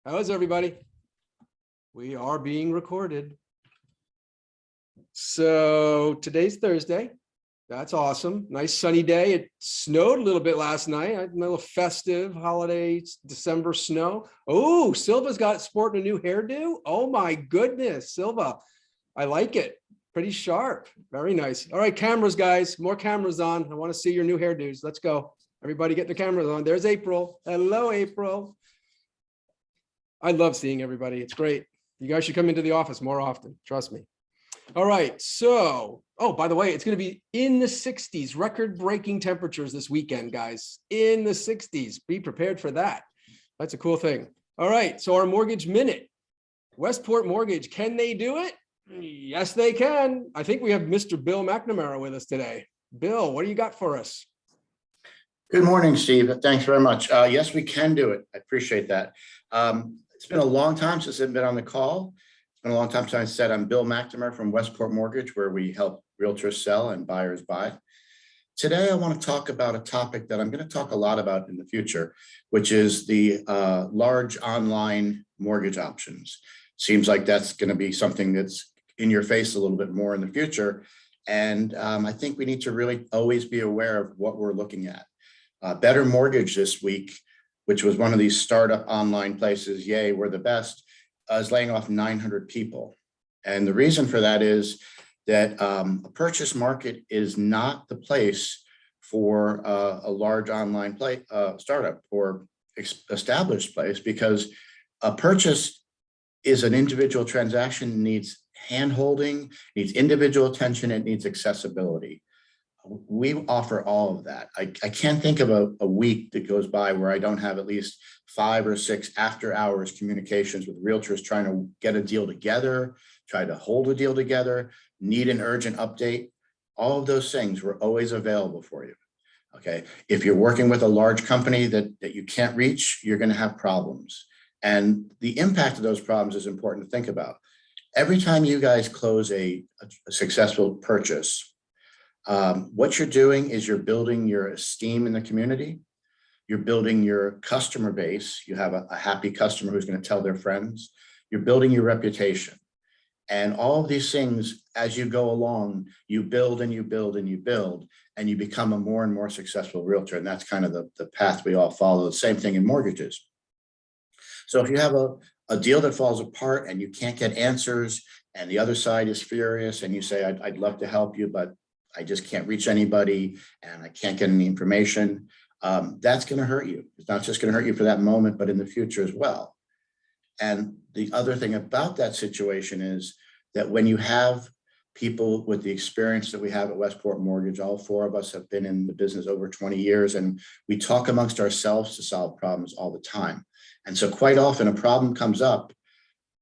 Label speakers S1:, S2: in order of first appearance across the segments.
S1: How's everybody? We are being recorded. So today's Thursday. That's awesome. Nice sunny day. It snowed a little bit last night. A little festive holiday December snow. Oh, Silva's got sporting a new hairdo. Oh my goodness, Silva. I like it. Pretty sharp. Very nice. All right, cameras, guys. More cameras on. I want to see your new hairdos. Let's go. Everybody get the cameras on. There's April. Hello, April. I love seeing everybody. It's great. You guys should come into the office more often. Trust me. All right. So, oh, by the way, it's going to be in the 60s, record-breaking temperatures this weekend, guys. In the 60s. Be prepared for that. That's a cool thing. All right. So our mortgage minute. Westport Mortgage. Can they do it? Yes, they can. I think we have Mr. Bill McNamara with us today. Bill, what do you got for us?
S2: Good morning, Steve. Thanks very much. Yes, we can do it. I appreciate that. It's been a long time since I've been on the call. It's been a long time since I said I'm Bill McNamara from Westport Mortgage, where we help realtors sell and buyers buy. Today, I want to talk about a topic that I'm going to talk a lot about in the future, which is the large online mortgage options. Seems like that's going to be something that's in your face a little bit more in the future. And I think we need to really always be aware of what we're looking at. Better Mortgage this week, which was one of these startup online places, yay, we're the best, is laying off 900 people. And the reason for that is that a purchase market is not the place for a large online startup or established place, because a purchase is an individual transaction, needs hand-holding, needs individual attention, it needs accessibility. We offer all of that. I can't think of a week that goes by where I don't have at least 5 or 6 after-hours communications with realtors trying to get a deal together, try to hold a deal together, need an urgent update. All of those things were always available for you. Okay, if you're working with a large company that you can't reach, you're going to have problems. And the impact of those problems is important to think about. Every time you guys close a successful purchase, what you're doing is you're building your esteem in the community. You're building your customer base. You have a happy customer who's going to tell their friends. You're building your reputation. And all of these things, as you go along, you build and you build and you build, and you become a more and more successful realtor. And that's kind of the path we all follow. The same thing in mortgages. So if you have a deal that falls apart and you can't get answers and the other side is furious and you say, I'd love to help you, but I just can't reach anybody and I can't get any information, that's going to hurt you. It's not just going to hurt you for that moment, but in the future as well. And the other thing about that situation is that when you have people with the experience that we have at Westport Mortgage, all 4 of us have been in the business over 20 years, and we talk amongst ourselves to solve problems all the time. And so quite often a problem comes up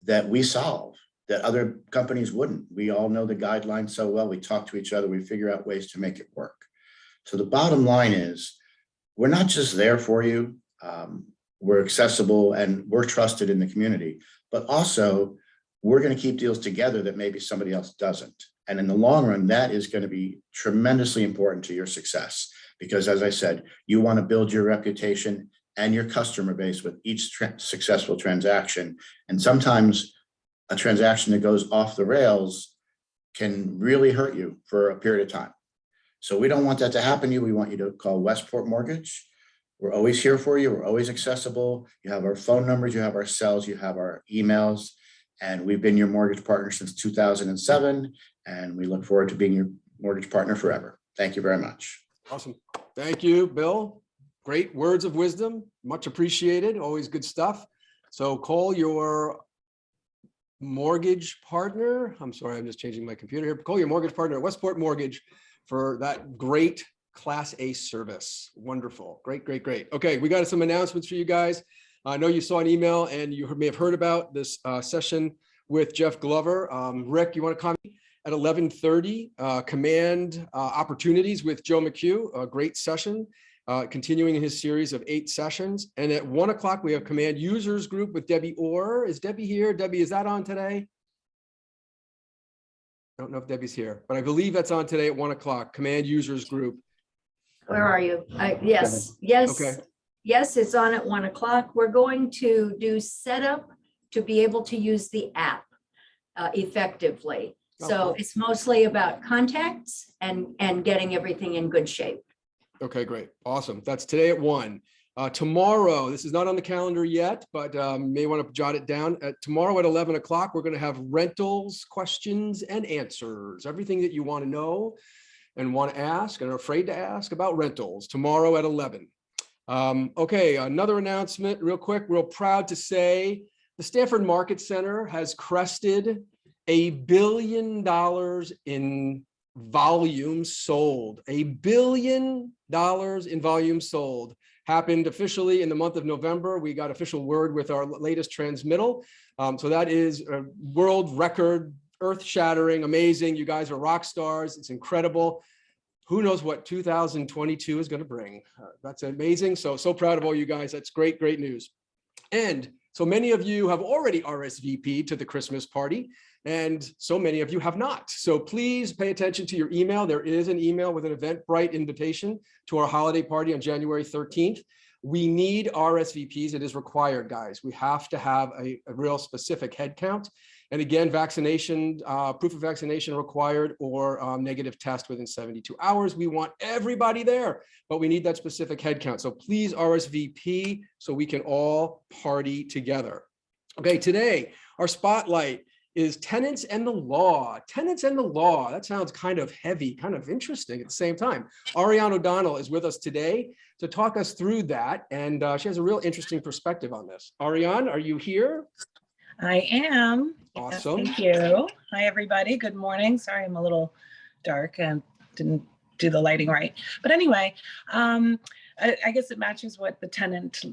S2: that we solve, that other companies wouldn't. We all know the guidelines so well. We talk to each other, we figure out ways to make it work. So the bottom line is, we're not just there for you. We're accessible and we're trusted in the community, but also we're going to keep deals together that maybe somebody else doesn't. And in the long run, that is going to be tremendously important to your success, because as I said, you want to build your reputation and your customer base with each successful transaction. And sometimes a transaction that goes off the rails can really hurt you for a period of time. So we don't want that to happen to you. We want you to call Westport Mortgage. We're always here for you. We're always accessible. You have our phone numbers, you have our cells, you have our emails, and we've been your mortgage partner since 2007. And we look forward to being your mortgage partner forever. Thank you very much.
S1: Awesome. Thank you, Bill. Great words of wisdom. Much appreciated. Always good stuff. So call your mortgage partner. I'm sorry, I'm just changing my computer here. Call your mortgage partner at Westport Mortgage for that great Class A service. Wonderful. Great, great, great. Okay, we got some announcements for you guys. I know you saw an email and you may have heard about this session with Jeff Glover. Rick, you want to comment? At 11:30, Command Opportunities with Joe McHugh, a great session, continuing his series of 8 sessions. And at 1 o'clock, we have Command Users Group with Debbie Orr. Is Debbie here? Debbie, is that on today? I don't know if Debbie's here, but I believe that's on today at 1 o'clock, Command Users Group.
S3: Where are you? Yes.
S1: Okay.
S3: Yes, it's on at 1 o'clock. We're going to do setup to be able to use the app effectively.
S1: Oh,
S3: So
S1: cool.
S3: it's mostly about contacts and getting everything in good shape.
S1: Okay, great. Awesome. That's today at 1. Tomorrow, this is not on the calendar yet, but may want to jot it down. Tomorrow at 11 o'clock, we're going to have rentals, questions and answers. Everything that you want to know and want to ask and are afraid to ask about rentals tomorrow at 11. Okay, another announcement real quick. Real proud to say the Stanford Market Center has crested $1 billion in volume sold. $1 billion in volume sold. Happened officially in the month of November. We got official word with our latest transmittal. So that is a world record, earth-shattering, amazing. You guys are rock stars. It's incredible. Who knows what 2022 is going to bring. That's amazing. So proud of all you guys. That's great, great news. And so many of you have already RSVP'd to the Christmas party, and so many of you have not. So please pay attention to your email. There is an email with an Eventbrite invitation to our holiday party on January 13th. We need RSVPs. It is required, guys. We have to have a real specific head count. And again, vaccination, proof of vaccination required or negative test within 72 hours. We want everybody there, but we need that specific head count. So please RSVP so we can all party together. Okay, today, our spotlight is tenants and the law. Tenants and the law. That sounds kind of heavy, kind of interesting at the same time. Arianne ODonnell is with us today to talk us through that. And she has a real interesting perspective on this. Arianne, are you here?
S4: I am.
S1: Awesome.
S4: Yes, thank you. Hi, everybody. Good morning. Sorry, I'm a little dark and didn't do the lighting right. But anyway, I guess it matches what the tenant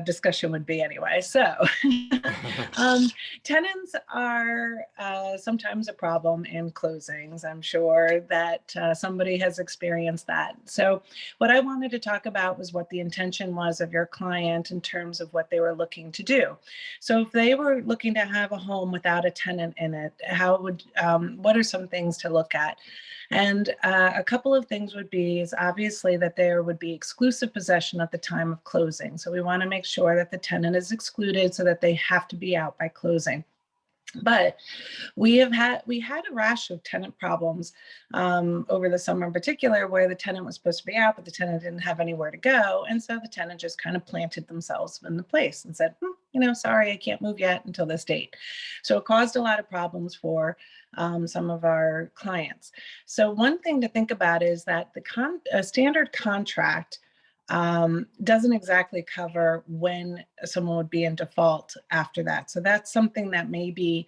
S4: discussion would be anyway. So tenants are sometimes a problem in closings. I'm sure that somebody has experienced that. So what I wanted to talk about was what the intention was of your client in terms of what they were looking to do. So if they were looking to have a home without a tenant in it, what are some things to look at? And a couple of things would be is obviously that there would be exclusive possession at the time of closing. So we want to make sure that the tenant is excluded so that they have to be out by closing. But we had a rash of tenant problems over the summer in particular, where the tenant was supposed to be out, but the tenant didn't have anywhere to go. And so the tenant just kind of planted themselves in the place and said, sorry, I can't move yet until this date. So it caused a lot of problems for some of our clients. So one thing to think about is that a standard contract doesn't exactly cover when someone would be in default after that. So that's something that may be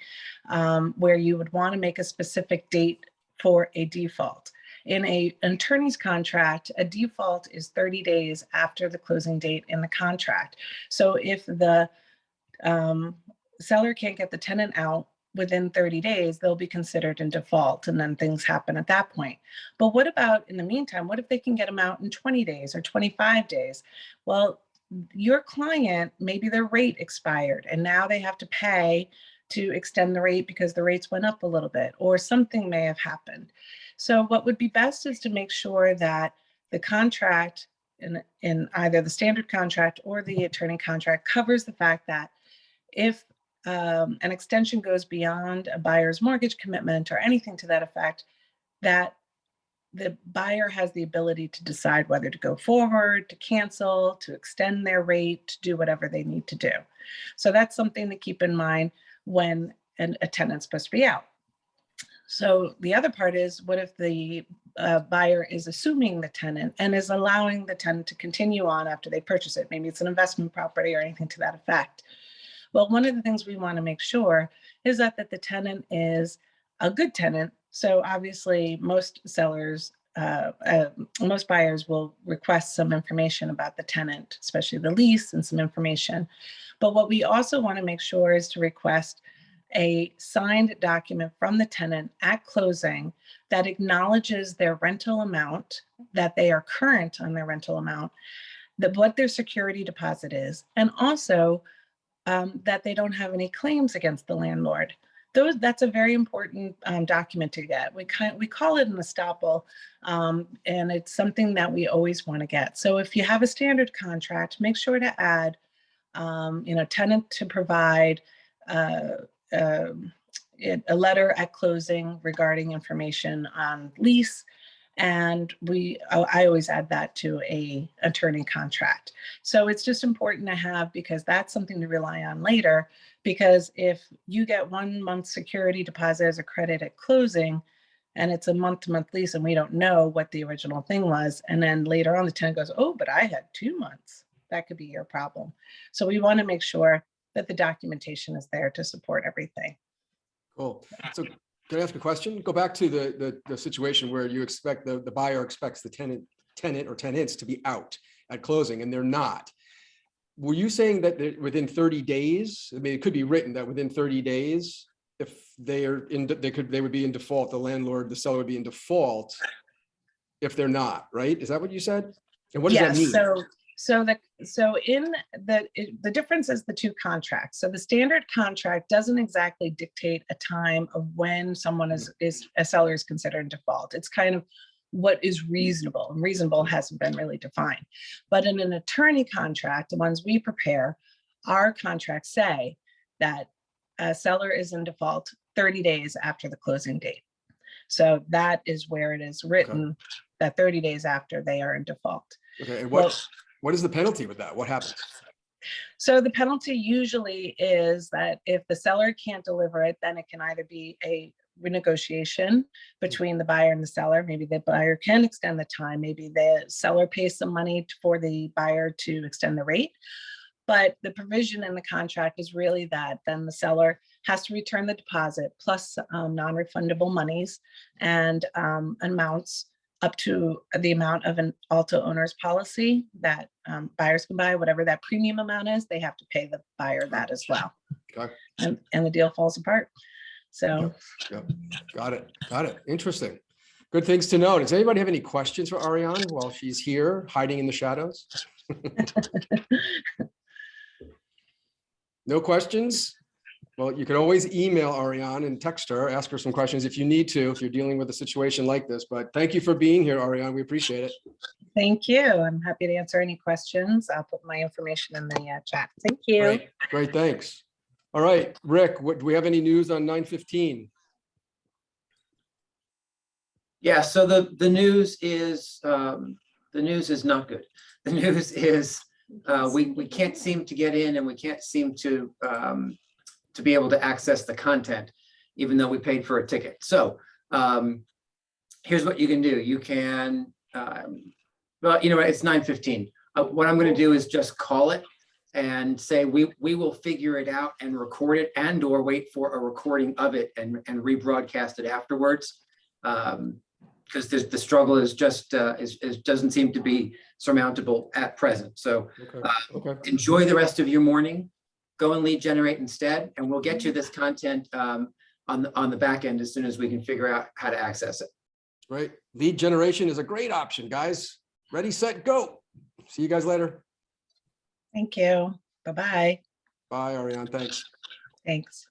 S4: where you would want to make a specific date for a default. In an attorney's contract, a default is 30 days after the closing date in the contract. So if the seller can't get the tenant out within 30 days, they'll be considered in default, and then things happen at that point. But what about in the meantime? What if they can get them out in 20 days or 25 days? Well, your client, maybe their rate expired and now they have to pay to extend the rate because the rates went up a little bit, or something may have happened. So what would be best is to make sure that the contract in either the standard contract or the attorney contract covers the fact that if an extension goes beyond a buyer's mortgage commitment or anything to that effect, that the buyer has the ability to decide whether to go forward, to cancel, to extend their rate, to do whatever they need to do. So that's something to keep in mind when a tenant's supposed to be out. So the other part is, what if the buyer is assuming the tenant and is allowing the tenant to continue on after they purchase it? Maybe it's an investment property or anything to that effect. Well, one of the things we want to make sure is that the tenant is a good tenant. So obviously most sellers, most buyers will request some information about the tenant, especially the lease and some information. But what we also want to make sure is to request a signed document from the tenant at closing that acknowledges their rental amount, that they are current on their rental amount, that what their security deposit is, and also that they don't have any claims against the landlord. that's a very important document to get. We call it an estoppel, and it's something that we always want to get. So if you have a standard contract, make sure to add, tenant to provide a letter at closing regarding information on lease. And I always add that to a attorney contract. So it's just important to have, because that's something to rely on later. Because if you get 1 month security deposit as a credit at closing, and it's a month-to-month lease, and we don't know what the original thing was, and then later on the tenant goes, oh, but I had 2 months, that could be your problem. So we want to make sure that the documentation is there to support everything.
S1: Cool. So can I ask a question? Go back to the situation where you expect the buyer expects the tenant or tenants to be out at closing, and they're not. Were you saying that within 30 days? I mean, it could be written that within 30 days, if they would be in default, the seller would be in default if they're not, right? Is that what you said? And what does that mean?
S4: The difference is the 2 contracts. So the standard contract doesn't exactly dictate a time of when someone a seller is considered in default. It's kind of what is reasonable, and reasonable hasn't been really defined. But in an attorney contract, the ones we prepare, our contracts say that a seller is in default 30 days after the closing date. So that is where it is written, that 30 days after they are in default.
S1: Okay, and what is the penalty with that? What happens?
S4: So the penalty usually is that if the seller can't deliver it, then it can either be a renegotiation between the buyer and the seller. Maybe the buyer can extend the time. Maybe the seller pays some money for the buyer to extend the rate. But the provision in the contract is really that then the seller has to return the deposit plus non-refundable monies and amounts up to the amount of an Alto owner's policy that buyers can buy. Whatever that premium amount is, they have to pay the buyer that as well.
S1: Okay.
S4: And the deal falls apart. So.
S1: Yep. Got it. Interesting. Good things to know. Does anybody have any questions for Arianne while she's here hiding in the shadows? No questions? Well, you can always email Arianne and text her, ask her some questions if you need to, if you're dealing with a situation like this. But thank you for being here, Arianne. We appreciate it.
S4: Thank you. I'm happy to answer any questions. I'll put my information in the chat. Thank you.
S1: Great. Thanks. All right, Rick, do we have any news on 915?
S5: Yeah, so the news is not good. The news is we can't seem to get in, and we can't seem to be able to access the content, even though we paid for a ticket. So here's what you can do. You can, well, it's 9:15. What I'm going to do is just call it and say we will figure it out and record it, and or wait for a recording of it and rebroadcast it afterwards. Because the struggle is just doesn't seem to be surmountable at present. So enjoy the rest of your morning. Go and lead generate instead, and we'll get you this content on the back end as soon as we can figure out how to access it.
S1: Right. Lead generation is a great option, guys. Ready, set, go. See you guys later.
S4: Thank you. Bye-bye.
S1: Bye, Arianne. Thanks.
S4: Thanks.